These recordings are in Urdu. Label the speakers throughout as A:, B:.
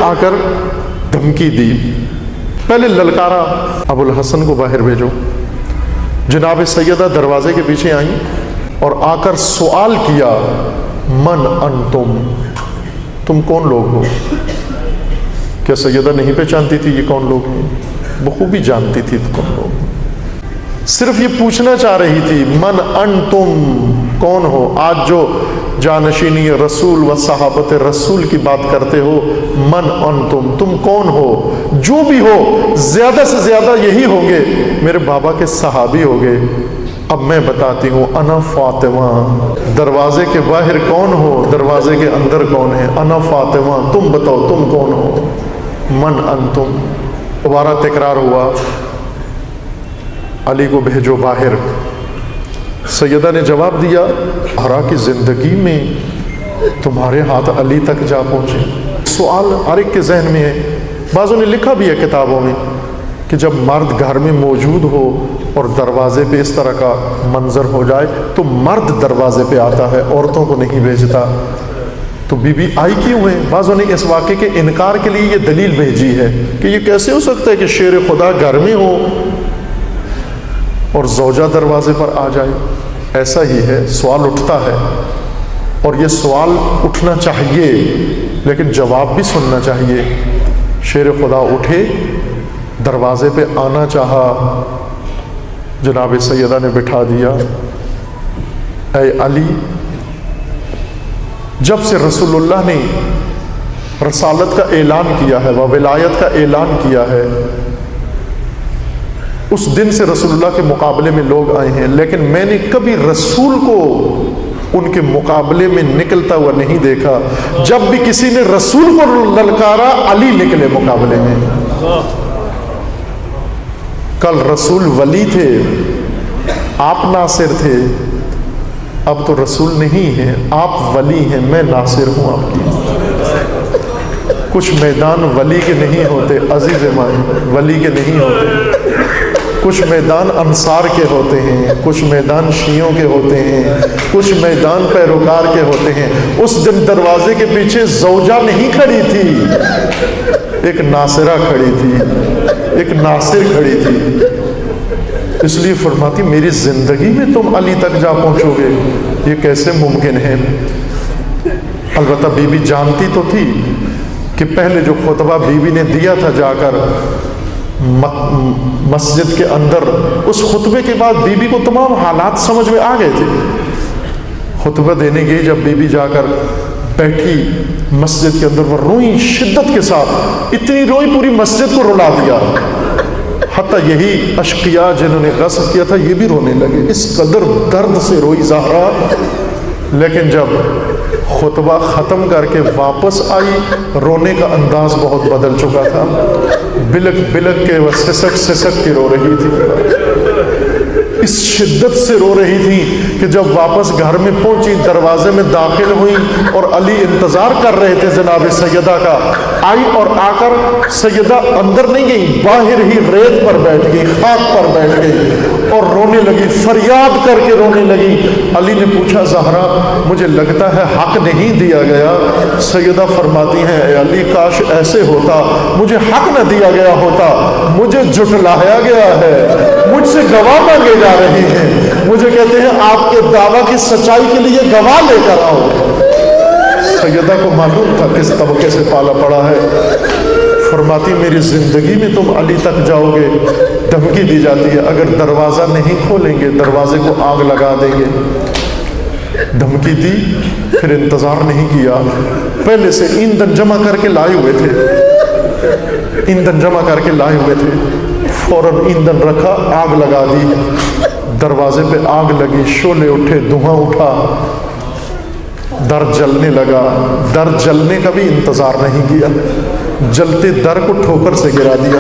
A: آ کر دھمکی دی، پہلے للکارا ابو الحسن کو باہر بھیجو۔ جناب سیدہ دروازے کے پیچھے آئیں اور آ کر سوال کیا، من انتم، تم کون لوگ ہو؟ کیا سیدہ نہیں پہچانتی تھی یہ کون لوگ ہیں؟ بخوبی جانتی تھی کون لوگ، صرف یہ پوچھنا چاہ رہی تھی من انتم، کون ہو؟ آج جو جانشینی رسول و صحابت رسول کی بات کرتے ہو، من انتم، تم کون ہو؟ جو بھی ہو زیادہ سے زیادہ یہی ہوں گے میرے بابا کے صحابی ہو گئے۔ اب میں بتاتی ہوں، انا فاطمہ، دروازے کے باہر کون ہو، دروازے کے اندر کون ہے؟ انا فاطمہ، تم بتاؤ تم کون ہو؟ من انتم۔ دوبارہ تکرار ہوا، علی کو بھیجو باہر۔ سیدہ نے جواب دیا، ہرا کی زندگی میں تمہارے ہاتھ علی تک جا پہنچے؟ سوال ہر ایک کے ذہن میں ہے۔ بعضوں نے لکھا بھی ہے کتابوں میں کہ جب مرد گھر میں موجود ہو اور دروازے پہ اس طرح کا منظر ہو جائے تو مرد دروازے پہ آتا ہے، عورتوں کو نہیں بھیجتا۔ تو بی بی آئی کیوں ہے؟ بعضوں نے اس واقعے کے انکار کے لیے یہ دلیل بھیجی ہے کہ یہ کیسے ہو سکتا ہے کہ شیر خدا گھر میں ہو اور زوجہ دروازے پر آ جائے۔ ایسا ہی ہے، سوال اٹھتا ہے اور یہ سوال اٹھنا چاہیے لیکن جواب بھی سننا چاہیے۔ شیر خدا اٹھے، دروازے پہ آنا چاہا، جناب سیدہ نے بٹھا دیا، اے علی، جب سے رسول اللہ نے رسالت کا اعلان کیا ہے و ولایت کا اعلان کیا ہے، اس دن سے رسول اللہ کے مقابلے میں لوگ آئے ہیں، لیکن میں نے کبھی رسول کو ان کے مقابلے میں نکلتا ہوا نہیں دیکھا۔ جب بھی کسی نے رسول کو للکارا، علی نکلے مقابلے میں۔ کل رسول ولی تھے، آپ ناصر تھے، اب تو رسول نہیں ہیں، آپ ولی ہیں، میں ناصر ہوں آپ کی۔ کچھ میدان ولی کے نہیں ہوتے عزیز مائیں، ولی کے نہیں ہوتے۔ کچھ میدان انصار کے ہوتے ہیں، کچھ میدان شیعوں کے ہوتے ہیں، کچھ میدان پیروکار کے ہوتے ہیں۔ اس دن دروازے کے پیچھے زوجہ نہیں کھڑی تھی، ایک ناصرہ کھڑی تھی، ایک ناصر کھڑی تھی۔ اس لیے فرماتی میری زندگی میں تم علی تک جا پہنچو گے، یہ کیسے ممکن ہے؟ البتہ بی بی جانتی تو تھی کہ پہلے جو خطبہ بی بی نے دیا تھا جا کر مسجد کے اندر، اس خطبے کے بعد بی بی کو تمام حالات سمجھ میں آ گئے تھے۔ خطبہ دینے گئی جب بی بی جا کر بیٹھی مسجد کے اندر، وہ روئی شدت کے ساتھ، اتنی روئی پوری مسجد کو رلا دیا، حتیٰ یہی اشقیاء جنہوں نے غصب کیا تھا یہ بھی رونے لگے، اس قدر درد سے روئی زہرا۔ لیکن جب خطبہ ختم کر کے واپس آئی، رونے کا انداز بہت بدل چکا تھا، بلک بلک کے وہ سسک سسک کے رو رہی تھی، اس شدت سے رو رہی تھی کہ جب واپس گھر میں پہنچی، دروازے میں داخل ہوئی اور علی انتظار کر رہے تھے جناب سیدہ کا، آئی اور آ کر سیدہ اندر نہیں گئی، باہر ہی ریت پر بیٹھ گئی، خاک پر بیٹھ گئی اور رونے لگی، فریاد کر کے رونے لگی۔ علی نے پوچھا زہرا مجھے لگتا ہے حق نہیں دیا گیا؟ سیدہ فرماتی ہیں اے علی کاش ایسے ہوتا، مجھے حق نہ دیا گیا ہوتا، مجھے جھٹلایا گیا ہے، مجھ سے گواہ مانگے جا رہے ہیں، مجھے کہتے ہیں آپ کے دعویٰ کی سچائی کے لیے گواہ لے کر آؤ۔ سیدہ کو معلوم تھا کس طبقے سے پالا پڑا ہے، فرماتی میری زندگی میں تم علی تک جاؤ گے؟ دھمکی دی جاتی ہے اگر دروازہ نہیں کھولیں گے دروازے کو آگ لگا دیں گے۔ دھمکی دی، پھر انتظار نہیں کیا، پہلے سے ایندھن جمع کر کے لائے ہوئے تھے، ایندھن جمع کر کے لائے ہوئے تھے، فوراً ایندھن رکھا، آگ لگا دی، دروازے پہ آگ لگی، شعلے اٹھے، دھواں اٹھا، در جلنے لگا۔ در جلنے کا بھی انتظار نہیں کیا، جلتے در کو ٹھوکر سے گرا دیا۔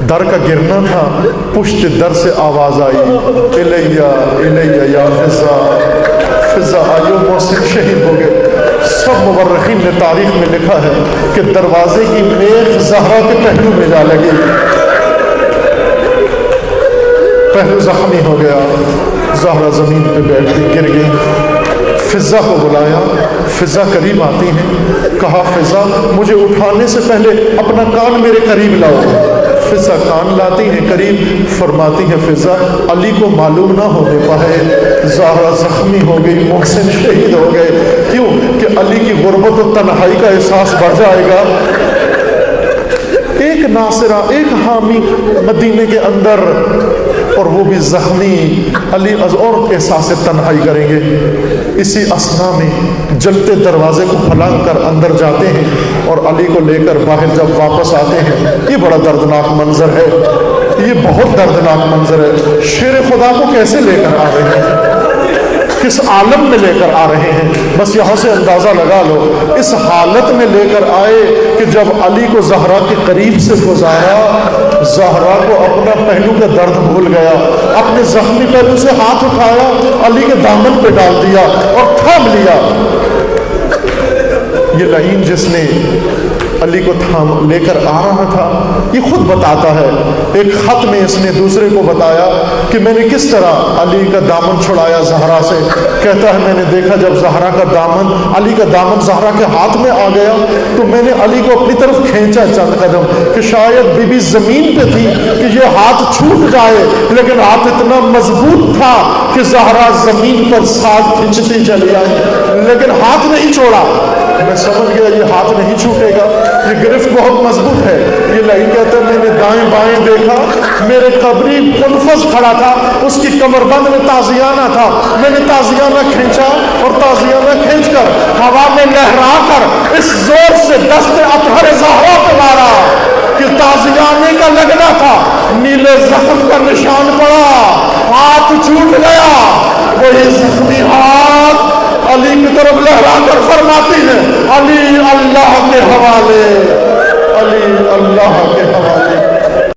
A: در کا گرنا تھا، پشت در سے آواز آئی، الیہ الیہ یا فضا، فضا آئیو، محسن شہید ہو گئے۔ سب مورخین نے تاریخ میں لکھا ہے کہ دروازے کی میخ زہرا کے پہلو میں جا لگی، پہلو زخمی ہو گیا، زہرا زمین پہ بیٹھ گئی، گر گئی۔ فضا کو بلایا، فضا قریب آتی ہیں، کہا فضا مجھے اٹھانے سے پہلے اپنا کان میرے قریب لاؤ۔ فضا کان لاتی ہیں قریب، فرماتی ہیں فضا علی کو معلوم نہ ہونے پائے زہرا زخمی ہو گئی، محسن شہید ہو گئے۔ کیوں کہ علی کی غربت و تنہائی کا احساس بڑھ جائے گا۔ ایک ناصرہ، ایک حامی مدینے کے اندر، اور وہ بھی زخمی، علی اور احساس تنہائی کریں گے۔ اسی اسنا میں جلتے دروازے کو پھلانگ کر اندر جاتے ہیں اور علی کو لے کر باہر جب واپس آتے ہیں، یہ بڑا دردناک منظر ہے، یہ بہت دردناک منظر ہے۔ شیر خدا کو کیسے لے کر آ رہے ہیں، کس عالم میں لے کر آ رہے ہیں، بس یہاں سے اندازہ لگا لو۔ اس حالت میں لے کر آئے کہ جب علی کو زہرا کے قریب سے گزارا، زہرا کو اپنا پہلو کا درد بھول گیا، اپنے زخمی پہلو سے ہاتھ اٹھایا، علی کے دامن پہ ڈال دیا اور تھام لیا۔ یہ لعین جس نے علی کو تھام لے کر آ رہا تھا، یہ خود بتاتا ہے، ایک خط میں اس نے دوسرے کو بتایا کہ میں نے کس طرح علی کا دامن چھڑایا زہرا سے۔ کہتا ہے میں نے دیکھا جب زہرا کا دامن، علی کا دامن زہرا کے ہاتھ میں آ گیا تو میں نے علی کو اپنی طرف کھینچا چند قدم کہ شاید بی بی زمین پہ تھی کہ یہ ہاتھ چھوٹ جائے، لیکن ہاتھ اتنا مضبوط تھا کہ زہرا زمین پر ساتھ کھینچتی چلی آئی، لیکن ہاتھ نہیں چھوڑا۔ میں سمجھ گیا یہ ہاتھ نہیں چھوٹے گا، یہ گرفت بہت مضبوط ہے۔ یہ لعین کہتا ہے میں نے دائیں بائیں دیکھا، میرے قبری منفذ کھڑا تھا، اس کی کمر بند میں تازیانہ تھا، میں نے تازیانہ کھینچا اور تازیانہ کھینچ کر ہوا میں لہرا کر اس زور سے دست اطہر زہرا پہ مارا کہ تازیانے کا لگنا تھا، نیلے زخم کا نشان پڑا، ہاتھ چھوٹ گیا۔ وہی زخمی ہاتھ علی کی طرف لہرا کر فرماتی ہے علی اللہ کے حوالے، علی اللہ کے